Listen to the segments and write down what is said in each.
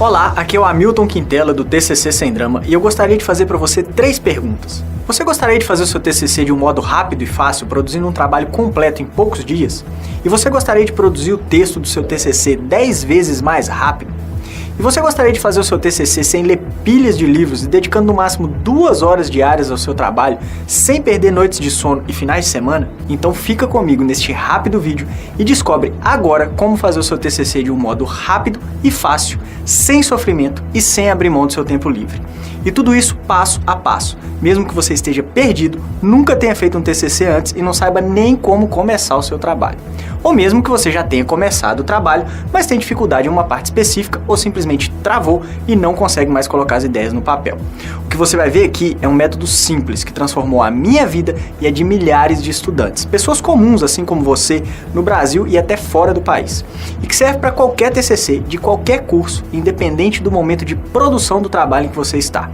Olá, aqui é o Hamilton Quintela do TCC Sem Drama e eu gostaria de fazer para você 3 perguntas. Você gostaria de fazer o seu TCC de um modo rápido e fácil, produzindo um trabalho completo em poucos dias? E você gostaria de produzir o texto do seu TCC 10 vezes mais rápido? E você gostaria de fazer o seu TCC sem ler pilhas de livros e dedicando no máximo 2 horas diárias ao seu trabalho, sem perder noites de sono e finais de semana? Então fica comigo neste rápido vídeo e descobre agora como fazer o seu TCC de um modo rápido e fácil, sem sofrimento e sem abrir mão do seu tempo livre. E tudo isso passo a passo, mesmo que você esteja perdido, nunca tenha feito um TCC antes e não saiba nem como começar o seu trabalho. Ou mesmo que você já tenha começado o trabalho, mas tem dificuldade em uma parte específica ou simplesmente travou e não consegue mais colocar as ideias no papel. O que você vai ver aqui é um método simples que transformou a minha vida e a de milhares de estudantes, pessoas comuns assim como você, no Brasil e até fora do país, e que serve para qualquer TCC, de qualquer curso, independente do momento de produção do trabalho em que você está.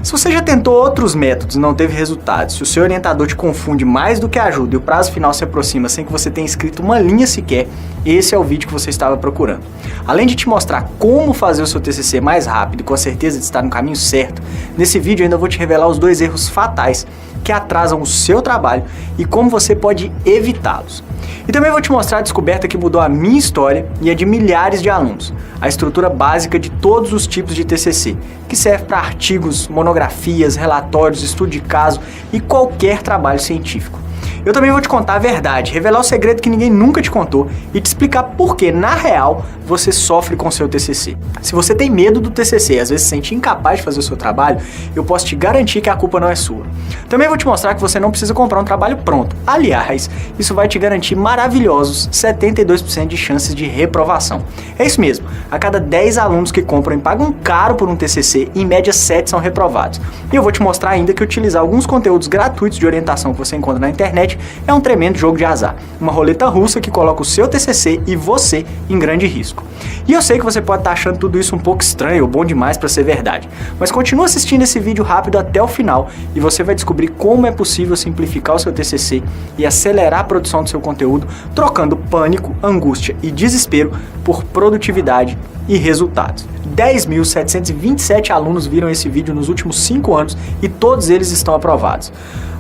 Se você já tentou outros métodos e não teve resultados, se o seu orientador te confunde mais do que ajuda e o prazo final se aproxima sem que você tenha escrito uma linha sequer, esse é o vídeo que você estava procurando. Além de te mostrar como fazer o seu TCC mais rápido e com a certeza de estar no caminho certo, nesse vídeo eu ainda vou te revelar os 2 erros fatais que atrasam o seu trabalho e como você pode evitá-los. E também vou te mostrar a descoberta que mudou a minha história e a de milhares de alunos, a estrutura básica de todos os tipos de TCC, que serve para artigos, monografias, relatórios, estudo de caso e qualquer trabalho científico. Eu também vou te contar a verdade, revelar o segredo que ninguém nunca te contou e te explicar por que, na real, você sofre com o seu TCC. Se você tem medo do TCC e às vezes se sente incapaz de fazer o seu trabalho, eu posso te garantir que a culpa não é sua. Também vou te mostrar que você não precisa comprar um trabalho pronto. Aliás, isso vai te garantir maravilhosos 72% de chances de reprovação. É isso mesmo, a cada 10 alunos que compram e pagam caro por um TCC, em média 7 são reprovados. E eu vou te mostrar ainda que utilizar alguns conteúdos gratuitos de orientação que você encontra na internet é um tremendo jogo de azar, uma roleta russa que coloca o seu TCC e você em grande risco. E eu sei que você pode estar achando tudo isso um pouco estranho ou bom demais para ser verdade, mas continua assistindo esse vídeo rápido até o final e você vai descobrir como é possível simplificar o seu TCC e acelerar a produção do seu conteúdo, trocando pânico, angústia e desespero por produtividade e resultados. 10.727 alunos viram esse vídeo nos últimos 5 anos e todos eles estão aprovados.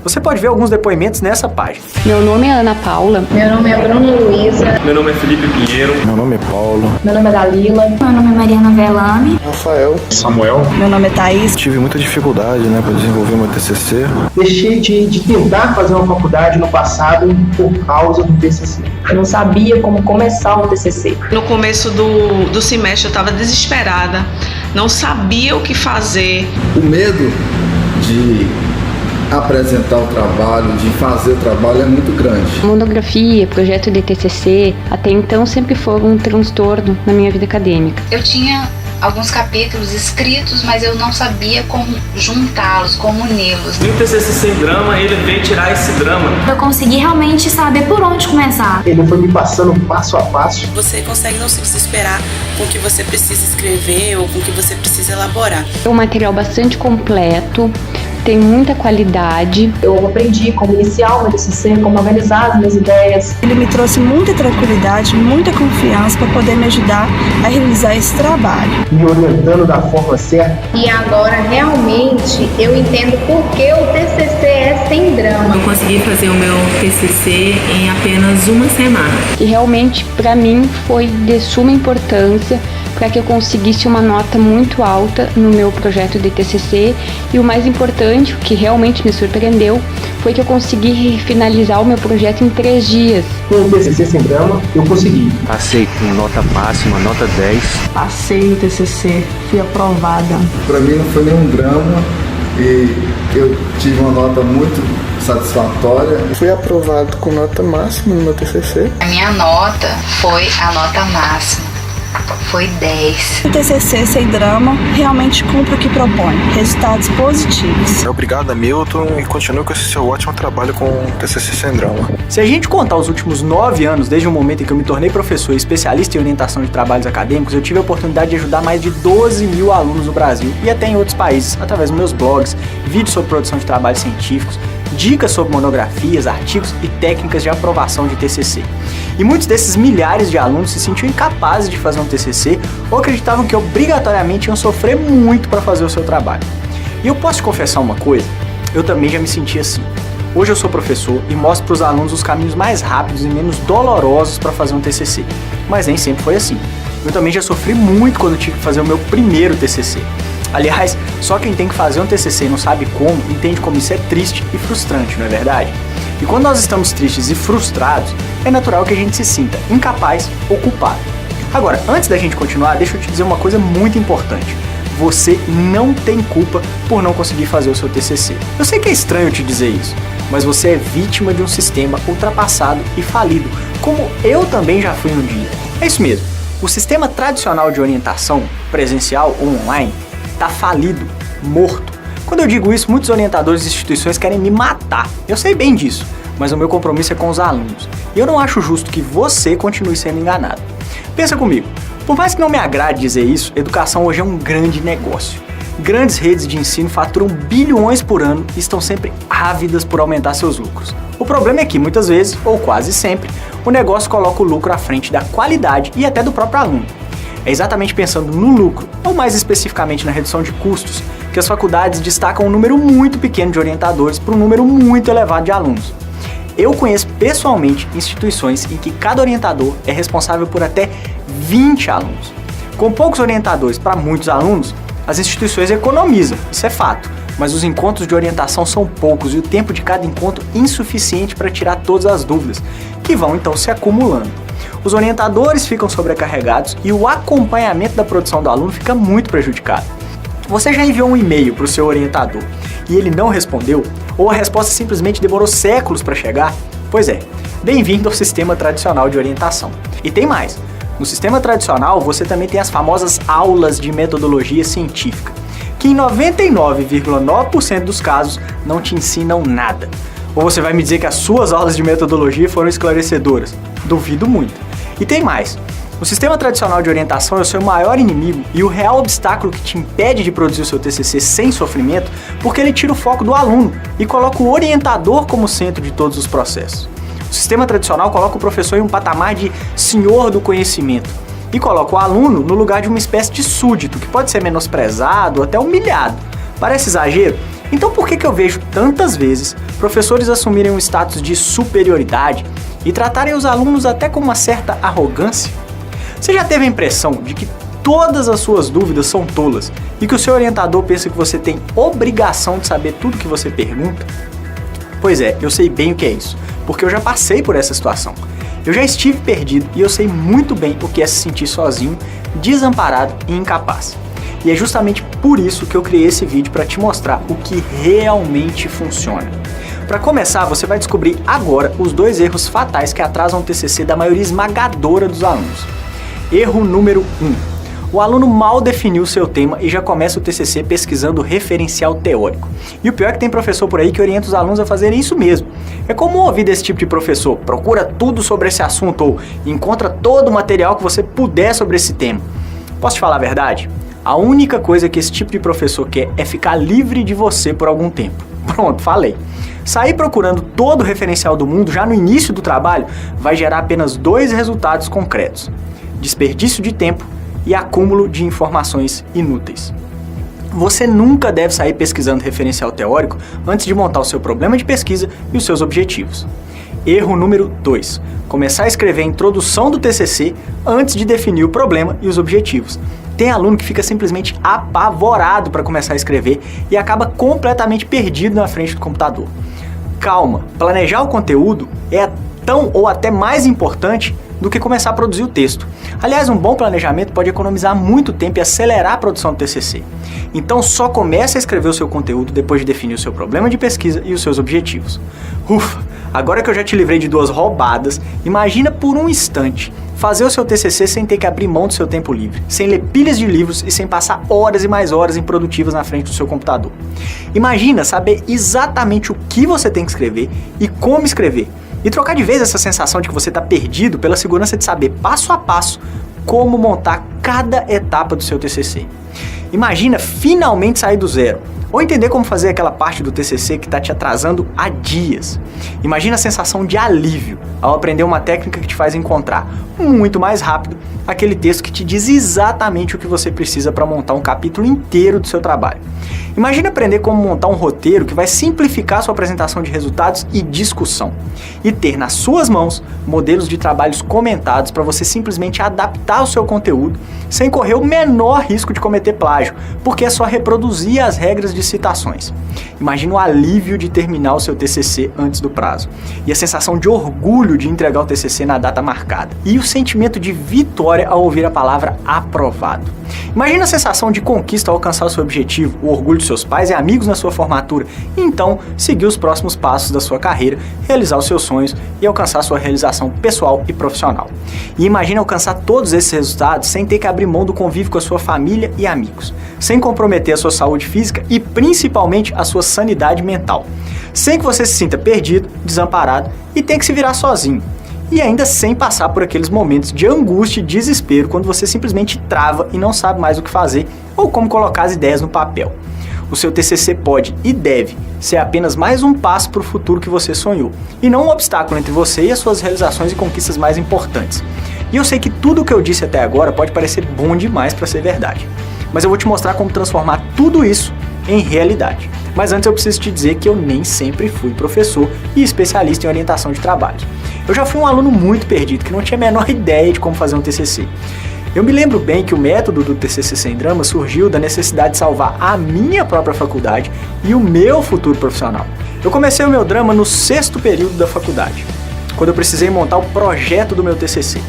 Você pode ver alguns depoimentos nessa página. Meu nome é Ana Paula. Meu nome é Bruna Luiza. Meu nome é Felipe Pinheiro. Meu nome é Paulo. Meu nome é Dalila. Meu nome é Mariana Velame. Rafael. Samuel. Meu nome é Thaís. Tive muita dificuldade, para desenvolver meu TCC. Deixei de tentar fazer uma faculdade no passado por causa do TCC. Eu não sabia como começar um TCC. No começo do semestre eu estava desesperada, não sabia o que fazer. O medo de apresentar o trabalho, de fazer o trabalho é muito grande. Monografia, projeto de TCC, até então sempre foram um transtorno na minha vida acadêmica. Eu tinha alguns capítulos escritos, mas eu não sabia como juntá-los, como uni-los. E o TCC Sem Drama, ele veio tirar esse drama. Eu consegui realmente saber por onde começar. Ele foi me passando passo a passo. Você consegue não se desesperar com o que você precisa escrever ou com o que você precisa elaborar. É um material bastante completo, tem muita qualidade. Eu aprendi como iniciar o meu TCC, como organizar as minhas ideias. Ele me trouxe muita tranquilidade, muita confiança para poder me ajudar a realizar esse trabalho. Me orientando da forma certa. E agora realmente eu entendo por que o TCC é sem drama. Eu consegui fazer o meu TCC em apenas 1 semana. E realmente para mim foi de suma importância para que eu conseguisse uma nota muito alta no meu projeto de TCC e o mais importante, o que realmente me surpreendeu, foi que eu consegui finalizar o meu projeto em 3 dias. Com o TCC Sem Drama, eu consegui. Passei com nota máxima, nota 10. Passei no TCC, fui aprovada. Para mim não foi nenhum drama e eu tive uma nota muito satisfatória. Fui aprovado com nota máxima no meu TCC. A minha nota foi a nota máxima. Foi 10. O TCC Sem Drama realmente cumpre o que propõe, resultados positivos. Obrigado, Hamilton, e continue com esse seu ótimo trabalho com o TCC Sem Drama. Se a gente contar os últimos 9 anos, desde o momento em que eu me tornei professor e especialista em orientação de trabalhos acadêmicos, eu tive a oportunidade de ajudar mais de 12 mil alunos no Brasil e até em outros países, através dos meus blogs, vídeos sobre produção de trabalhos científicos, dicas sobre monografias, artigos e técnicas de aprovação de TCC. E muitos desses milhares de alunos se sentiam incapazes de fazer um TCC ou acreditavam que obrigatoriamente iam sofrer muito para fazer o seu trabalho. E eu posso te confessar uma coisa? Eu também já me senti assim. Hoje eu sou professor e mostro para os alunos os caminhos mais rápidos e menos dolorosos para fazer um TCC. Mas nem sempre foi assim. Eu também já sofri muito quando tive que fazer o meu primeiro TCC. Aliás, só quem tem que fazer um TCC e não sabe como, entende como isso é triste e frustrante, não é verdade? E quando nós estamos tristes e frustrados, é natural que a gente se sinta incapaz ou culpado. Agora, antes da gente continuar, deixa eu te dizer uma coisa muito importante. Você não tem culpa por não conseguir fazer o seu TCC. Eu sei que é estranho te dizer isso, mas você é vítima de um sistema ultrapassado e falido, como eu também já fui um dia. É isso mesmo, o sistema tradicional de orientação, presencial ou online, está falido, morto. Quando eu digo isso, muitos orientadores e instituições querem me matar. Eu sei bem disso, mas o meu compromisso é com os alunos. E eu não acho justo que você continue sendo enganado. Pensa comigo, por mais que não me agrade dizer isso, educação hoje é um grande negócio. Grandes redes de ensino faturam bilhões por ano e estão sempre ávidas por aumentar seus lucros. O problema é que muitas vezes, ou quase sempre, o negócio coloca o lucro à frente da qualidade e até do próprio aluno. É exatamente pensando no lucro, ou mais especificamente na redução de custos, que as faculdades destacam um número muito pequeno de orientadores para um número muito elevado de alunos. Eu conheço pessoalmente instituições em que cada orientador é responsável por até 20 alunos. Com poucos orientadores para muitos alunos, as instituições economizam, isso é fato, mas os encontros de orientação são poucos e o tempo de cada encontro insuficiente para tirar todas as dúvidas, que vão então se acumulando. Os orientadores ficam sobrecarregados e o acompanhamento da produção do aluno fica muito prejudicado. Você já enviou um e-mail para o seu orientador e ele não respondeu? Ou a resposta simplesmente demorou séculos para chegar? Pois é, bem-vindo ao sistema tradicional de orientação. E tem mais, no sistema tradicional você também tem as famosas aulas de metodologia científica, que em 99,9% dos casos não te ensinam nada. Ou você vai me dizer que as suas aulas de metodologia foram esclarecedoras? Duvido muito. E tem mais. O sistema tradicional de orientação é o seu maior inimigo e o real obstáculo que te impede de produzir o seu TCC sem sofrimento, porque ele tira o foco do aluno e coloca o orientador como centro de todos os processos. O sistema tradicional coloca o professor em um patamar de senhor do conhecimento e coloca o aluno no lugar de uma espécie de súdito, que pode ser menosprezado, até humilhado. Parece exagero? Então por que eu vejo tantas vezes professores assumirem um status de superioridade e tratarem os alunos até com uma certa arrogância? Você já teve a impressão de que todas as suas dúvidas são tolas e que o seu orientador pensa que você tem obrigação de saber tudo que você pergunta? Pois é, eu sei bem o que é isso, porque eu já passei por essa situação. Eu já estive perdido e eu sei muito bem o que é se sentir sozinho, desamparado e incapaz. E é justamente por isso que eu criei esse vídeo para te mostrar o que realmente funciona. Para começar, você vai descobrir agora os 2 erros fatais que atrasam o TCC da maioria esmagadora dos alunos. Erro número 1. O aluno mal definiu o seu tema e já começa o TCC pesquisando referencial teórico. E o pior é que tem professor por aí que orienta os alunos a fazerem isso mesmo. É comum ouvir desse tipo de professor: procura tudo sobre esse assunto ou encontra todo o material que você puder sobre esse tema. Posso te falar a verdade? A única coisa que esse tipo de professor quer é ficar livre de você por algum tempo. Pronto, falei. Sair procurando todo o referencial do mundo já no início do trabalho vai gerar apenas 2 resultados concretos: desperdício de tempo e acúmulo de informações inúteis. Você nunca deve sair pesquisando referencial teórico antes de montar o seu problema de pesquisa e os seus objetivos. Erro número 2. Começar a escrever a introdução do TCC antes de definir o problema e os objetivos. Tem aluno que fica simplesmente apavorado para começar a escrever e acaba completamente perdido na frente do computador. Calma, planejar o conteúdo é tão ou até mais importante do que começar a produzir o texto. Aliás, um bom planejamento pode economizar muito tempo e acelerar a produção do TCC. Então só comece a escrever o seu conteúdo depois de definir o seu problema de pesquisa e os seus objetivos. Ufa, agora que eu já te livrei de 2 roubadas, imagina por um instante fazer o seu TCC sem ter que abrir mão do seu tempo livre, sem ler pilhas de livros e sem passar horas e mais horas improdutivas na frente do seu computador. Imagina saber exatamente o que você tem que escrever e como escrever, e trocar de vez essa sensação de que você está perdido pela segurança de saber passo a passo como montar cada etapa do seu TCC. Imagina finalmente sair do zero, Ou entender como fazer aquela parte do TCC que está te atrasando há dias. Imagina a sensação de alívio ao aprender uma técnica que te faz encontrar muito mais rápido aquele texto que te diz exatamente o que você precisa para montar um capítulo inteiro do seu trabalho. Imagina aprender como montar um roteiro que vai simplificar sua apresentação de resultados e discussão. E ter nas suas mãos modelos de trabalhos comentados para você simplesmente adaptar o seu conteúdo sem correr o menor risco de cometer plágio, porque é só reproduzir as regras de citações. Imagina o alívio de terminar o seu TCC antes do prazo. E a sensação de orgulho de entregar o TCC na data marcada. E o sentimento de vitória ao ouvir a palavra aprovado. Imagina a sensação de conquista ao alcançar o seu objetivo, o orgulho de seus pais e amigos na sua formatura, e então seguir os próximos passos da sua carreira, realizar os seus sonhos e alcançar sua realização pessoal e profissional. E imagina alcançar todos esses resultados sem ter que abrir mão do convívio com a sua família e amigos, sem comprometer a sua saúde física e principalmente a sua sanidade mental, sem que você se sinta perdido, desamparado e tenha que se virar sozinho. E ainda sem passar por aqueles momentos de angústia e desespero quando você simplesmente trava e não sabe mais o que fazer ou como colocar as ideias no papel. O seu TCC pode e deve ser apenas mais um passo para o futuro que você sonhou, e não um obstáculo entre você e as suas realizações e conquistas mais importantes. E eu sei que tudo o que eu disse até agora pode parecer bom demais para ser verdade, mas eu vou te mostrar como transformar tudo isso em realidade. Mas antes eu preciso te dizer que eu nem sempre fui professor e especialista em orientação de trabalhos. Eu já fui um aluno muito perdido, que não tinha a menor ideia de como fazer um TCC. Eu me lembro bem que o método do TCC Sem Drama surgiu da necessidade de salvar a minha própria faculdade e o meu futuro profissional. Eu comecei o meu drama no 6º período da faculdade, quando eu precisei montar o projeto do meu TCC.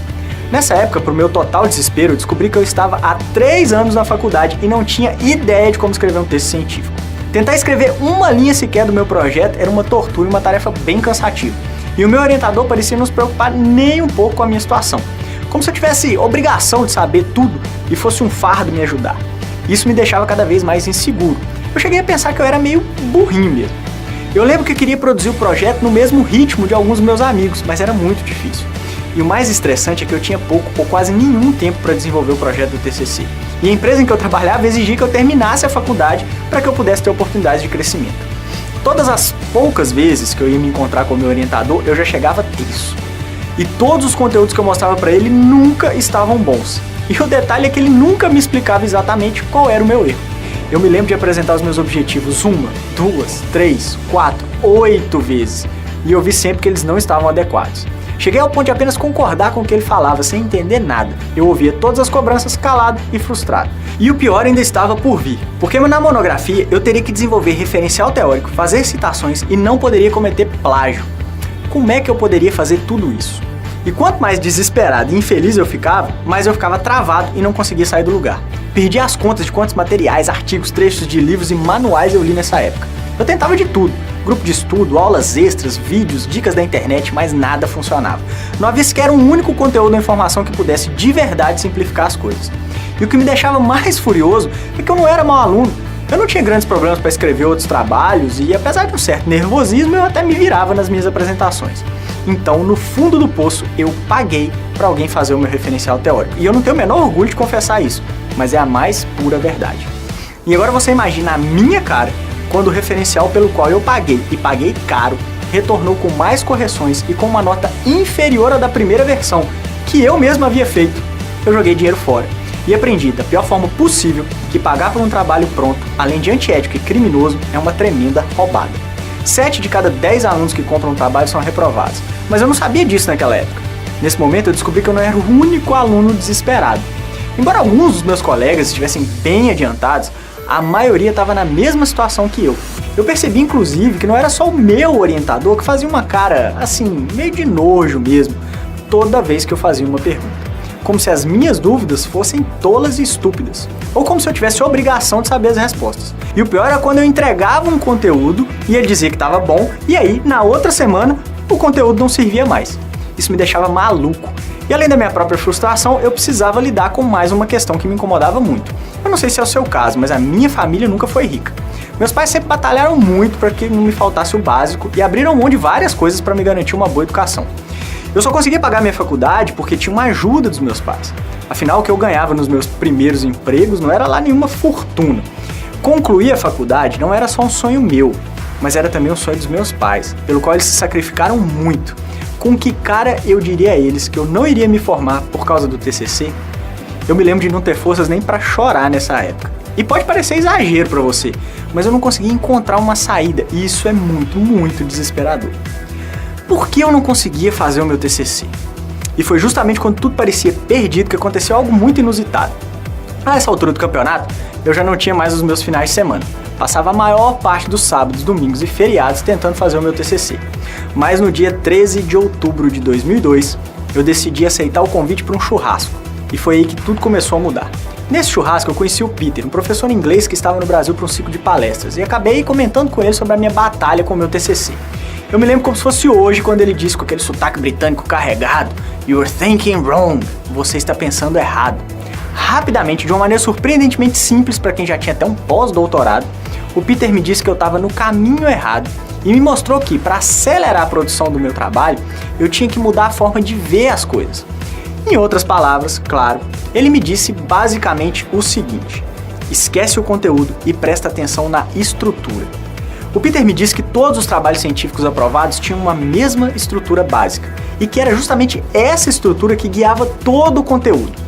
Nessa época, para o meu total desespero, eu descobri que eu estava há 3 anos na faculdade e não tinha ideia de como escrever um texto científico. Tentar escrever uma linha sequer do meu projeto era uma tortura e uma tarefa bem cansativa. E o meu orientador parecia não se preocupar nem um pouco com a minha situação, como se eu tivesse obrigação de saber tudo e fosse um fardo me ajudar. Isso me deixava cada vez mais inseguro. Eu cheguei a pensar que eu era meio burrinho mesmo. Eu lembro que eu queria produzir o projeto no mesmo ritmo de alguns dos meus amigos, mas era muito difícil. E o mais estressante é que eu tinha pouco ou quase nenhum tempo para desenvolver o projeto do TCC. E a empresa em que eu trabalhava exigia que eu terminasse a faculdade para que eu pudesse ter oportunidades de crescimento. Todas as poucas vezes que eu ia me encontrar com o meu orientador, eu já chegava tenso. E todos os conteúdos que eu mostrava para ele nunca estavam bons. E o detalhe é que ele nunca me explicava exatamente qual era o meu erro. Eu me lembro de apresentar os meus objetivos 1, 2, 3, 4, 8 vezes. E eu vi sempre que eles não estavam adequados. Cheguei ao ponto de apenas concordar com o que ele falava, sem entender nada. Eu ouvia todas as cobranças calado e frustrado. E o pior ainda estava por vir, porque na monografia eu teria que desenvolver referencial teórico, fazer citações e não poderia cometer plágio. Como é que eu poderia fazer tudo isso? E quanto mais desesperado e infeliz eu ficava, mais eu ficava travado e não conseguia sair do lugar. Perdi as contas de quantos materiais, artigos, trechos de livros e manuais eu li nessa época. Eu tentava de tudo. Grupo de estudo, aulas extras, vídeos, dicas da internet, mas nada funcionava. Não havia sequer um único conteúdo ou informação que pudesse de verdade simplificar as coisas. E o que me deixava mais furioso é que eu não era mau aluno. Eu não tinha grandes problemas para escrever outros trabalhos e, apesar de um certo nervosismo, eu até me virava nas minhas apresentações. Então, no fundo do poço, eu paguei para alguém fazer o meu referencial teórico. E eu não tenho o menor orgulho de confessar isso, mas é a mais pura verdade. E agora você imagina a minha cara quando o referencial pelo qual eu paguei, e paguei caro, retornou com mais correções e com uma nota inferior à da primeira versão, que eu mesmo havia feito. Eu joguei dinheiro fora e aprendi da pior forma possível que pagar por um trabalho pronto, além de antiético e criminoso, é uma tremenda roubada. 7 de cada 10 alunos que compram um trabalho são reprovados, mas eu não sabia disso naquela época. Nesse momento eu descobri que eu não era o único aluno desesperado. Embora alguns dos meus colegas estivessem bem adiantados, a maioria estava na mesma situação que eu. Eu percebi, inclusive, que não era só o meu orientador que fazia uma cara, assim, meio de nojo mesmo, toda vez que eu fazia uma pergunta. Como se as minhas dúvidas fossem tolas e estúpidas. Ou como se eu tivesse a obrigação de saber as respostas. E o pior era quando eu entregava um conteúdo e ele dizia que estava bom, e aí, na outra semana, o conteúdo não servia mais. Isso me deixava maluco. E além da minha própria frustração, eu precisava lidar com mais uma questão que me incomodava muito. Eu não sei se é o seu caso, mas a minha família nunca foi rica. Meus pais sempre batalharam muito para que não me faltasse o básico e abriram mão de várias coisas para me garantir uma boa educação. Eu só conseguia pagar minha faculdade porque tinha uma ajuda dos meus pais. Afinal, o que eu ganhava nos meus primeiros empregos não era lá nenhuma fortuna. Concluir a faculdade não era só um sonho meu, mas era também um sonho dos meus pais, pelo qual eles se sacrificaram muito. Com que cara eu diria a eles que eu não iria me formar por causa do TCC? Eu me lembro de não ter forças nem pra chorar nessa época. E pode parecer exagero pra você, mas eu não consegui encontrar uma saída, e isso é muito, muito desesperador. Por que eu não conseguia fazer o meu TCC? E foi justamente quando tudo parecia perdido que aconteceu algo muito inusitado. A essa altura do campeonato, eu já não tinha mais os meus finais de semana. Passava a maior parte dos sábados, domingos e feriados tentando fazer o meu TCC. Mas no dia 13 de outubro de 2002, eu decidi aceitar o convite para um churrasco. E foi aí que tudo começou a mudar. Nesse churrasco eu conheci o Peter, um professor inglês que estava no Brasil para um ciclo de palestras, e acabei comentando com ele sobre a minha batalha com o meu TCC. Eu me lembro como se fosse hoje, quando ele disse com aquele sotaque britânico carregado: "You're thinking wrong", você está pensando errado. Rapidamente, de uma maneira surpreendentemente simples para quem já tinha até um pós-doutorado, o Peter me disse que eu estava no caminho errado e me mostrou que, para acelerar a produção do meu trabalho, eu tinha que mudar a forma de ver as coisas. Em outras palavras, claro, ele me disse basicamente o seguinte: esquece o conteúdo e presta atenção na estrutura. O Peter me disse que todos os trabalhos científicos aprovados tinham uma mesma estrutura básica e que era justamente essa estrutura que guiava todo o conteúdo.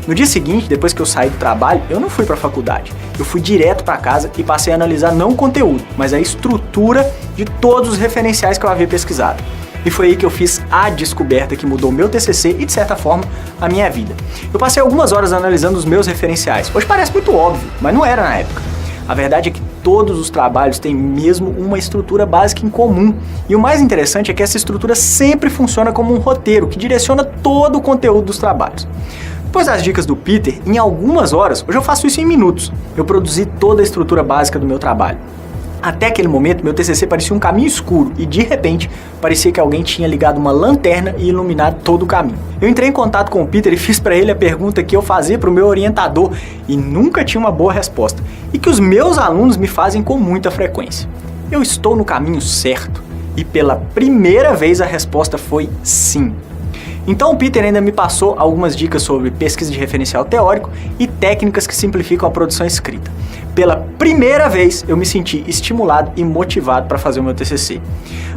No dia seguinte, depois que eu saí do trabalho, eu não fui para a faculdade. Eu fui direto para casa e passei a analisar não o conteúdo, mas a estrutura de todos os referenciais que eu havia pesquisado. E foi aí que eu fiz a descoberta que mudou meu TCC e, de certa forma, a minha vida. Eu passei algumas horas analisando os meus referenciais. Hoje parece muito óbvio, mas não era na época. A verdade é que todos os trabalhos têm mesmo uma estrutura básica em comum. E o mais interessante é que essa estrutura sempre funciona como um roteiro que direciona todo o conteúdo dos trabalhos. Depois das dicas do Peter, em algumas horas, hoje eu faço isso em minutos, eu produzi toda a estrutura básica do meu trabalho. Até aquele momento, meu TCC parecia um caminho escuro e, de repente, parecia que alguém tinha ligado uma lanterna e iluminado todo o caminho. Eu entrei em contato com o Peter e fiz para ele a pergunta que eu fazia para o meu orientador e nunca tinha uma boa resposta, e que os meus alunos me fazem com muita frequência. Eu estou no caminho certo? E pela primeira vez a resposta foi sim. Então o Peter ainda me passou algumas dicas sobre pesquisa de referencial teórico e técnicas que simplificam a produção escrita. Pela primeira vez eu me senti estimulado e motivado para fazer o meu TCC.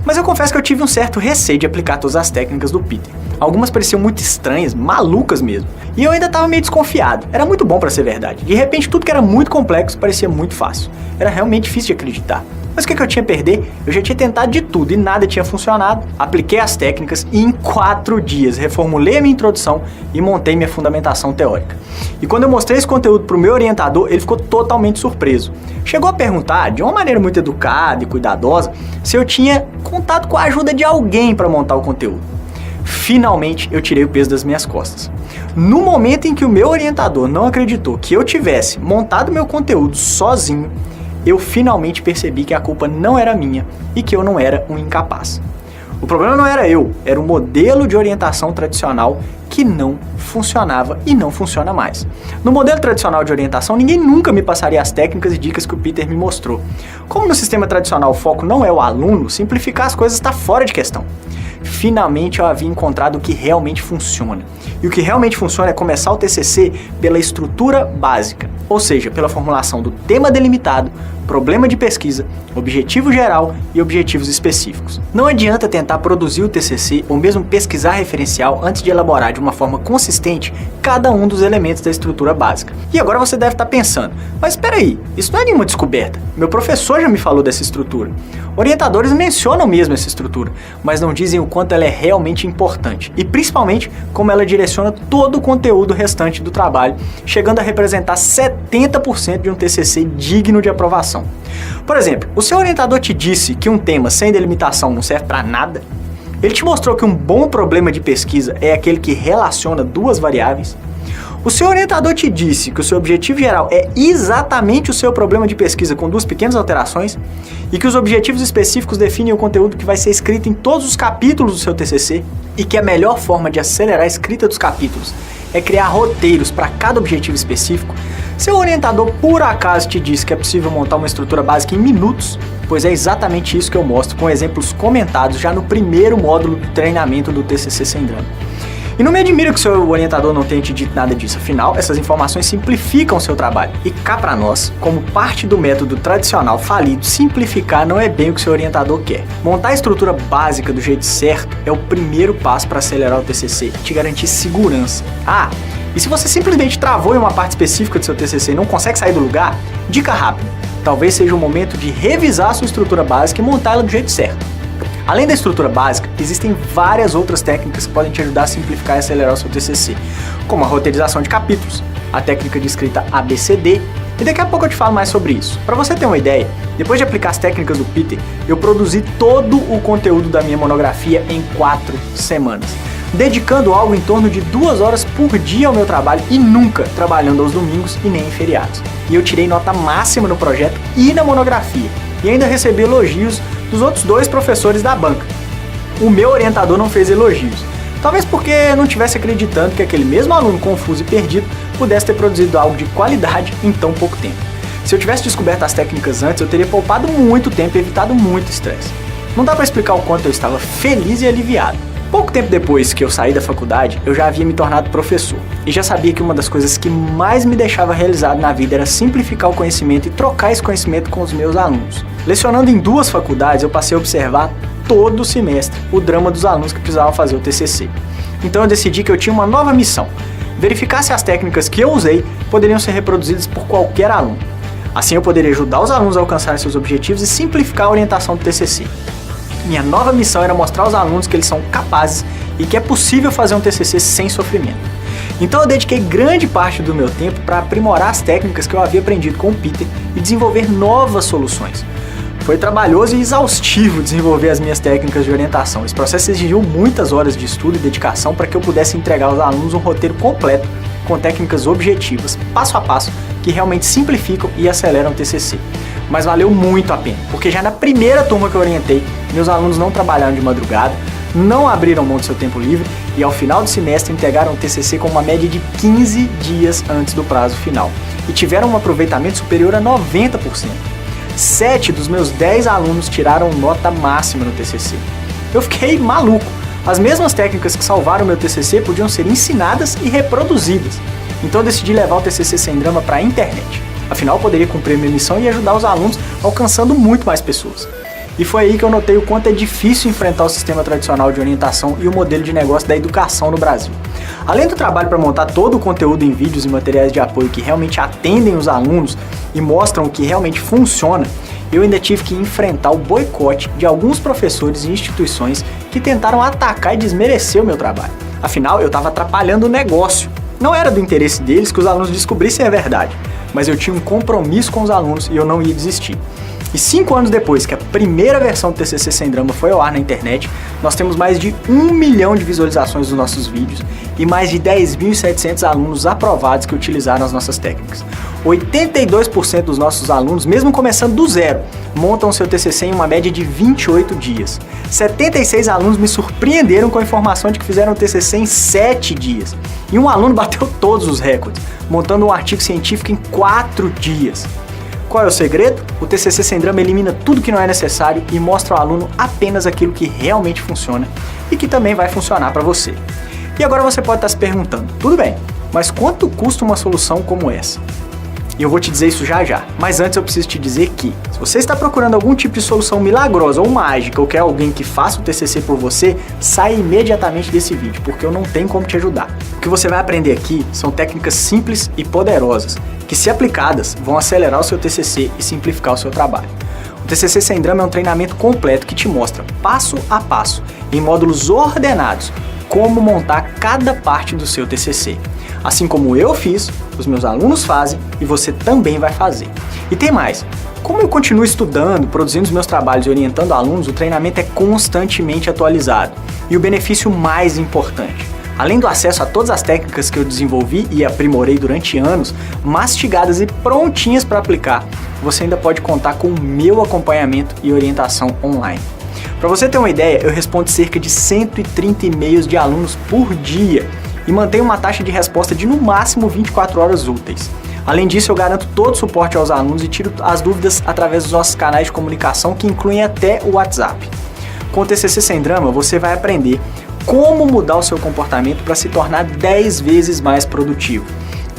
Mas eu confesso que eu tive um certo receio de aplicar todas as técnicas do Peter. Algumas pareciam muito estranhas, malucas mesmo. E eu ainda estava meio desconfiado. Era muito bom para ser verdade. De repente tudo que era muito complexo parecia muito fácil. Era realmente difícil de acreditar. Mas o que eu tinha a perder? Eu já tinha tentado de tudo e nada tinha funcionado. Apliquei as técnicas e em 4 dias reformulei a minha introdução e montei minha fundamentação teórica. E quando eu mostrei esse conteúdo para o meu orientador, ele ficou totalmente surpreso. Chegou a perguntar, de uma maneira muito educada e cuidadosa, se eu tinha contado com a ajuda de alguém para montar o conteúdo. Finalmente eu tirei o peso das minhas costas. No momento em que o meu orientador não acreditou que eu tivesse montado meu conteúdo sozinho, eu finalmente percebi que a culpa não era minha e que eu não era um incapaz. O problema não era eu, era o modelo de orientação tradicional que não funcionava e não funciona mais. No modelo tradicional de orientação, ninguém nunca me passaria as técnicas e dicas que o Peter me mostrou. Como no sistema tradicional o foco não é o aluno, simplificar as coisas está fora de questão. Finalmente eu havia encontrado o que realmente funciona. E o que realmente funciona é começar o TCC pela estrutura básica, ou seja, pela formulação do tema delimitado, problema de pesquisa, objetivo geral e objetivos específicos. Não adianta tentar produzir o TCC ou mesmo pesquisar referencial antes de elaborar de uma forma consistente cada um dos elementos da estrutura básica. E agora você deve estar pensando, mas espera aí, isso não é nenhuma descoberta. Meu professor já me falou dessa estrutura. Orientadores mencionam mesmo essa estrutura, mas não dizem o quanto ela é realmente importante e principalmente como ela direciona todo o conteúdo restante do trabalho, chegando a representar 70% de um TCC digno de aprovação. Por exemplo, o seu orientador te disse que um tema sem delimitação não serve para nada? Ele te mostrou que um bom problema de pesquisa é aquele que relaciona duas variáveis? O seu orientador te disse que o seu objetivo geral é exatamente o seu problema de pesquisa com 2 pequenas alterações e que os objetivos específicos definem o conteúdo que vai ser escrito em todos os capítulos do seu TCC e que a melhor forma de acelerar a escrita dos capítulos é criar roteiros para cada objetivo específico? Seu orientador por acaso te disse que é possível montar uma estrutura básica em minutos? Pois é exatamente isso que eu mostro com exemplos comentados já no primeiro módulo do treinamento do TCC Sem Drama. E não me admira que o seu orientador não tenha te dito nada disso, afinal, essas informações simplificam o seu trabalho. E cá pra nós, como parte do método tradicional falido, simplificar não é bem o que o seu orientador quer. Montar a estrutura básica do jeito certo é o primeiro passo para acelerar o TCC e te garantir segurança. E se você simplesmente travou em uma parte específica do seu TCC e não consegue sair do lugar, dica rápida, talvez seja o momento de revisar a sua estrutura básica e montá-la do jeito certo. Além da estrutura básica, existem várias outras técnicas que podem te ajudar a simplificar e acelerar o seu TCC, como a roteirização de capítulos, a técnica de escrita ABCD, e daqui a pouco eu te falo mais sobre isso. Para você ter uma ideia, depois de aplicar as técnicas do Peter, eu produzi todo o conteúdo da minha monografia em 4 semanas, dedicando algo em torno de 2 horas por dia ao meu trabalho e nunca trabalhando aos domingos e nem em feriados. E eu tirei nota máxima no projeto e na monografia, e ainda recebi elogios dos outros 2 professores da banca. O meu orientador não fez elogios, talvez porque não estivesse acreditando que aquele mesmo aluno confuso e perdido pudesse ter produzido algo de qualidade em tão pouco tempo. Se eu tivesse descoberto as técnicas antes, eu teria poupado muito tempo e evitado muito estresse. Não dá para explicar o quanto eu estava feliz e aliviado. Pouco tempo depois que eu saí da faculdade, eu já havia me tornado professor e já sabia que uma das coisas que mais me deixava realizado na vida era simplificar o conhecimento e trocar esse conhecimento com os meus alunos. Lecionando em 2 faculdades, eu passei a observar todo o semestre o drama dos alunos que precisavam fazer o TCC. Então eu decidi que eu tinha uma nova missão: verificar se as técnicas que eu usei poderiam ser reproduzidas por qualquer aluno. Assim eu poderia ajudar os alunos a alcançarem seus objetivos e simplificar a orientação do TCC. Minha nova missão era mostrar aos alunos que eles são capazes e que é possível fazer um TCC sem sofrimento. Então eu dediquei grande parte do meu tempo para aprimorar as técnicas que eu havia aprendido com o Peter e desenvolver novas soluções. Foi trabalhoso e exaustivo desenvolver as minhas técnicas de orientação. Esse processo exigiu muitas horas de estudo e dedicação para que eu pudesse entregar aos alunos um roteiro completo com técnicas objetivas, passo a passo, que realmente simplificam e aceleram o TCC. Mas valeu muito a pena, porque já na primeira turma que eu orientei, meus alunos não trabalharam de madrugada, não abriram mão do seu tempo livre e ao final do semestre entregaram o TCC com uma média de 15 dias antes do prazo final e tiveram um aproveitamento superior a 90%. 7 dos meus 10 alunos tiraram nota máxima no TCC. Eu fiquei maluco. As mesmas técnicas que salvaram meu TCC podiam ser ensinadas e reproduzidas. Então eu decidi levar o TCC Sem Drama para a internet. Afinal, eu poderia cumprir minha missão e ajudar os alunos alcançando muito mais pessoas. E foi aí que eu notei o quanto é difícil enfrentar o sistema tradicional de orientação e o modelo de negócio da educação no Brasil. Além do trabalho para montar todo o conteúdo em vídeos e materiais de apoio que realmente atendem os alunos e mostram o que realmente funciona, eu ainda tive que enfrentar o boicote de alguns professores e instituições que tentaram atacar e desmerecer o meu trabalho. Afinal, eu estava atrapalhando o negócio. Não era do interesse deles que os alunos descobrissem a verdade, mas eu tinha um compromisso com os alunos e eu não ia desistir. E 5 anos depois que a primeira versão do TCC Sem Drama foi ao ar na internet, nós temos mais de 1 milhão de visualizações dos nossos vídeos e mais de 10.700 alunos aprovados que utilizaram as nossas técnicas. 82% dos nossos alunos, mesmo começando do zero, montam seu TCC em uma média de 28 dias. 76 alunos me surpreenderam com a informação de que fizeram o TCC em 7 dias. E um aluno bateu todos os recordes, montando um artigo científico em 4 dias. Qual é o segredo? O TCC Sem Drama elimina tudo que não é necessário e mostra ao aluno apenas aquilo que realmente funciona e que também vai funcionar para você. E agora você pode estar se perguntando, tudo bem, mas quanto custa uma solução como essa? E eu vou te dizer isso já já, mas antes eu preciso te dizer que, se você está procurando algum tipo de solução milagrosa ou mágica ou quer alguém que faça o TCC por você, saia imediatamente desse vídeo, porque eu não tenho como te ajudar. O que você vai aprender aqui são técnicas simples e poderosas, que se aplicadas vão acelerar o seu TCC e simplificar o seu trabalho. O TCC Sem Drama é um treinamento completo que te mostra, passo a passo, em módulos ordenados, como montar cada parte do seu TCC. Assim como eu fiz, os meus alunos fazem e você também vai fazer. E tem mais, como eu continuo estudando, produzindo os meus trabalhos e orientando alunos, o treinamento é constantemente atualizado. E o benefício mais importante, além do acesso a todas as técnicas que eu desenvolvi e aprimorei durante anos, mastigadas e prontinhas para aplicar, você ainda pode contar com o meu acompanhamento e orientação online. Para você ter uma ideia, eu respondo cerca de 130 e-mails de alunos por dia e mantenho uma taxa de resposta de no máximo 24 horas úteis. Além disso, eu garanto todo o suporte aos alunos e tiro as dúvidas através dos nossos canais de comunicação, que incluem até o WhatsApp. Com o TCC Sem Drama, você vai aprender como mudar o seu comportamento para se tornar 10 vezes mais produtivo.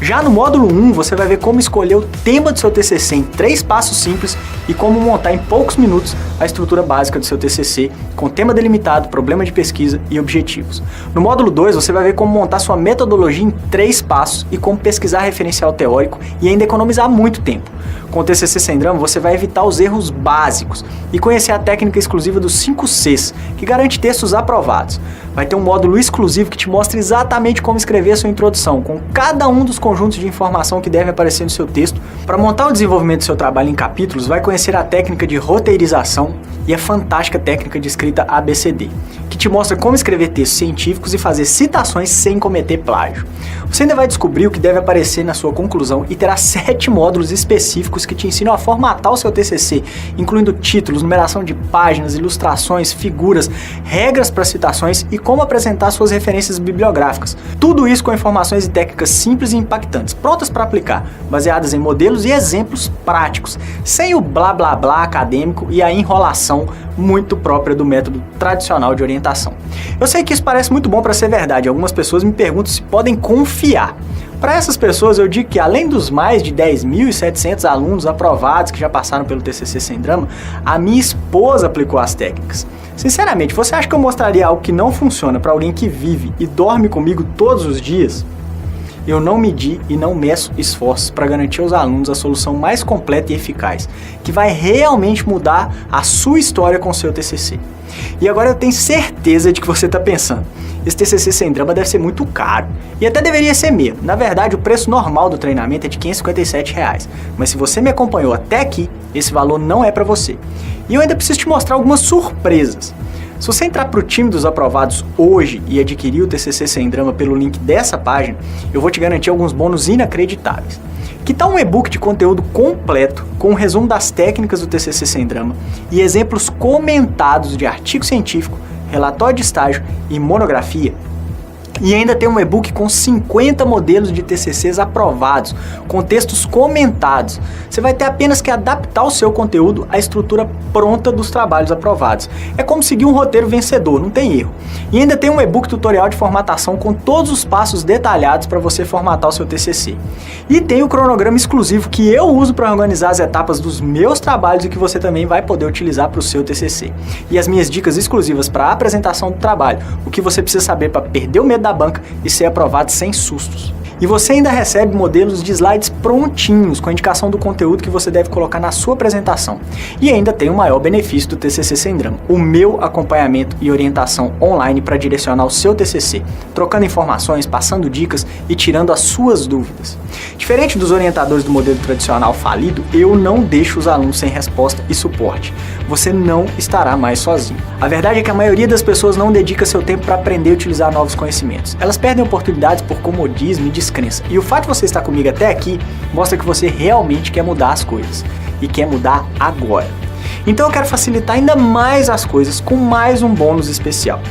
Já no módulo 1, você vai ver como escolher o tema do seu TCC em 3 passos simples e como montar em poucos minutos a estrutura básica do seu TCC com tema delimitado, problema de pesquisa e objetivos. No módulo 2, você vai ver como montar sua metodologia em 3 passos e como pesquisar referencial teórico e ainda economizar muito tempo. Com o TCC Sem Drama, você vai evitar os erros básicos e conhecer a técnica exclusiva dos 5 Cs, que garante textos aprovados. Vai ter um módulo exclusivo que te mostra exatamente como escrever a sua introdução, com cada um dos conjuntos de informação que devem aparecer no seu texto. Para montar o desenvolvimento do seu trabalho em capítulos, vai conhecer a técnica de roteirização e a fantástica técnica de escrita ABCD, que te mostra como escrever textos científicos e fazer citações sem cometer plágio. Você ainda vai descobrir o que deve aparecer na sua conclusão e terá 7 módulos específicos que te ensinam a formatar o seu TCC, incluindo títulos, numeração de páginas, ilustrações, figuras, regras para citações e como apresentar suas referências bibliográficas. Tudo isso com informações e técnicas simples e impactantes, prontas para aplicar, baseadas em modelos e exemplos práticos, sem o blá blá blá acadêmico e a enrolação muito própria do método tradicional de orientação. Eu sei que isso parece muito bom para ser verdade, algumas pessoas me perguntam se podem confiar. Para essas pessoas eu digo que além dos mais de 10.700 alunos aprovados que já passaram pelo TCC Sem Drama, a minha esposa aplicou as técnicas. Sinceramente, você acha que eu mostraria algo que não funciona para alguém que vive e dorme comigo todos os dias? Eu não medi e não meço esforços para garantir aos alunos a solução mais completa e eficaz, que vai realmente mudar a sua história com o seu TCC. E agora eu tenho certeza de que você está pensando, esse TCC Sem Drama deve ser muito caro, e até deveria ser mesmo. Na verdade, o preço normal do treinamento é de R$ 557, mas se você me acompanhou até aqui, esse valor não é para você. E eu ainda preciso te mostrar algumas surpresas. Se você entrar para o time dos aprovados hoje e adquirir o TCC Sem Drama pelo link dessa página, eu vou te garantir alguns bônus inacreditáveis. Que tal um e-book de conteúdo completo, com um resumo das técnicas do TCC Sem Drama e exemplos comentados de artigo científico, relatório de estágio e monografia? E ainda tem um e-book com 50 modelos de TCCs aprovados, com textos comentados. Você vai ter apenas que adaptar o seu conteúdo à estrutura pronta dos trabalhos aprovados. É como seguir um roteiro vencedor, não tem erro. E ainda tem um e-book tutorial de formatação com todos os passos detalhados para você formatar o seu TCC. E tem o cronograma exclusivo que eu uso para organizar as etapas dos meus trabalhos e que você também vai poder utilizar para o seu TCC. E as minhas dicas exclusivas para a apresentação do trabalho, o que você precisa saber para perder o medo da banca e ser aprovado sem sustos. E você ainda recebe modelos de slides prontinhos com a indicação do conteúdo que você deve colocar na sua apresentação. E ainda tem o maior benefício do TCC Sem Drama, o meu acompanhamento e orientação online para direcionar o seu TCC, trocando informações, passando dicas e tirando as suas dúvidas. Diferente dos orientadores do modelo tradicional falido, eu não deixo os alunos sem resposta e suporte. Você não estará mais sozinho. A verdade é que a maioria das pessoas não dedica seu tempo para aprender a utilizar novos conhecimentos. Elas perdem oportunidades por comodismo e descrença. E o fato de você estar comigo até aqui mostra que você realmente quer mudar as coisas. E quer mudar agora. Então eu quero facilitar ainda mais as coisas com mais um bônus especial.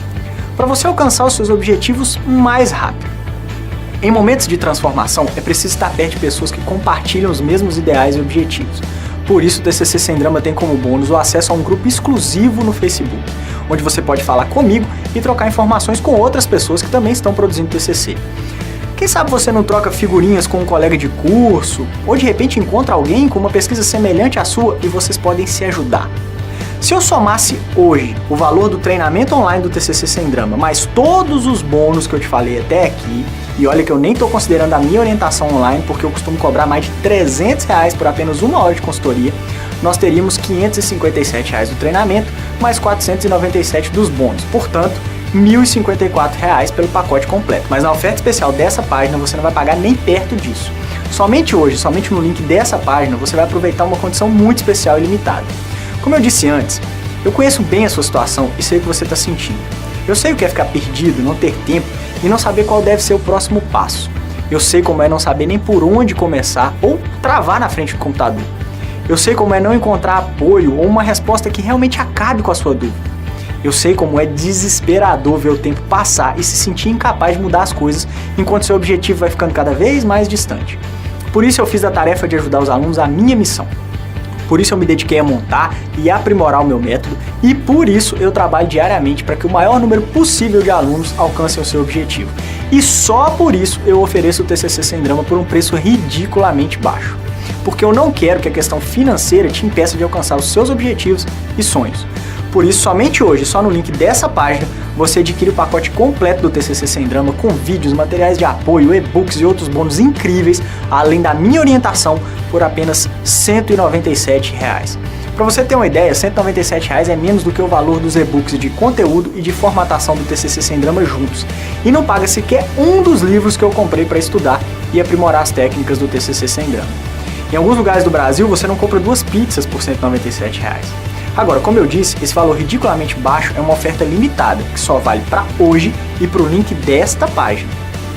Para você alcançar os seus objetivos mais rápido. Em momentos de transformação, é preciso estar perto de pessoas que compartilham os mesmos ideais e objetivos. Por isso, o TCC Sem Drama tem como bônus o acesso a um grupo exclusivo no Facebook, onde você pode falar comigo e trocar informações com outras pessoas que também estão produzindo TCC. Quem sabe você não troca figurinhas com um colega de curso, ou de repente encontra alguém com uma pesquisa semelhante à sua e vocês podem se ajudar. Se eu somasse hoje o valor do treinamento online do TCC Sem Drama, mais todos os bônus que eu te falei até aqui, e olha que eu nem estou considerando a minha orientação online, porque eu costumo cobrar mais de R$300 por apenas uma hora de consultoria, nós teríamos R$557 do treinamento, mais R$497 dos bônus. Portanto, R$1.054 pelo pacote completo. Mas na oferta especial dessa página você não vai pagar nem perto disso. Somente hoje, somente no link dessa página, você vai aproveitar uma condição muito especial e limitada. Como eu disse antes, eu conheço bem a sua situação e sei o que você está sentindo. Eu sei o que é ficar perdido, não ter tempo e não saber qual deve ser o próximo passo. Eu sei como é não saber nem por onde começar ou travar na frente do computador. Eu sei como é não encontrar apoio ou uma resposta que realmente acabe com a sua dúvida. Eu sei como é desesperador ver o tempo passar e se sentir incapaz de mudar as coisas enquanto seu objetivo vai ficando cada vez mais distante. Por isso eu fiz a tarefa de ajudar os alunos a minha missão. Por isso eu me dediquei a montar e aprimorar o meu método e por isso eu trabalho diariamente para que o maior número possível de alunos alcancem o seu objetivo. E só por isso eu ofereço o TCC Sem Drama por um preço ridiculamente baixo. Porque eu não quero que a questão financeira te impeça de alcançar os seus objetivos e sonhos. Por isso, somente hoje, só no link dessa página, você adquire o pacote completo do TCC Sem Drama com vídeos, materiais de apoio, e-books e outros bônus incríveis, além da minha orientação, por apenas R$ 197. Para você ter uma ideia, R$ 197 é menos do que o valor dos e-books de conteúdo e de formatação do TCC Sem Drama juntos. E não paga sequer um dos livros que eu comprei para estudar e aprimorar as técnicas do TCC Sem Drama. Em alguns lugares do Brasil, você não compra 2 pizzas por R$ 197. Agora, como eu disse, esse valor ridiculamente baixo é uma oferta limitada, que só vale para hoje e para o link desta página.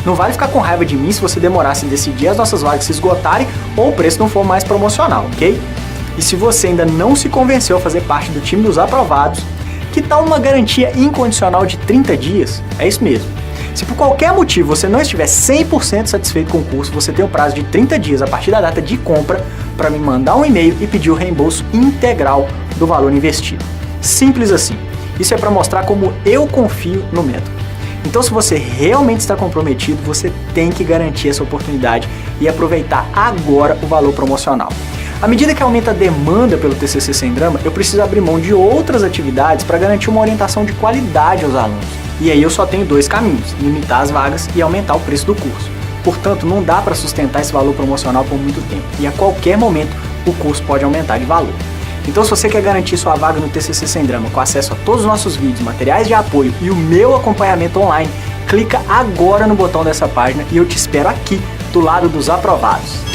Não vale ficar com raiva de mim se você demorasse em decidir as nossas vagas se esgotarem ou o preço não for mais promocional, ok? E se você ainda não se convenceu a fazer parte do time dos aprovados, que tal uma garantia incondicional de 30 dias? É isso mesmo. Se por qualquer motivo você não estiver 100% satisfeito com o curso, você tem um prazo de 30 dias a partir da data de compra para me mandar um e-mail e pedir o reembolso integral do valor investido. Simples assim. Isso é para mostrar como eu confio no método. Então, se você realmente está comprometido, você tem que garantir essa oportunidade e aproveitar agora o valor promocional. À medida que aumenta a demanda pelo TCC Sem Drama, eu preciso abrir mão de outras atividades para garantir uma orientação de qualidade aos alunos. E aí eu só tenho 2 caminhos, limitar as vagas e aumentar o preço do curso. Portanto, não dá para sustentar esse valor promocional por muito tempo e a qualquer momento o curso pode aumentar de valor. Então, se você quer garantir sua vaga no TCC Sem Drama com acesso a todos os nossos vídeos, materiais de apoio e o meu acompanhamento online, clica agora no botão dessa página e eu te espero aqui do lado dos aprovados.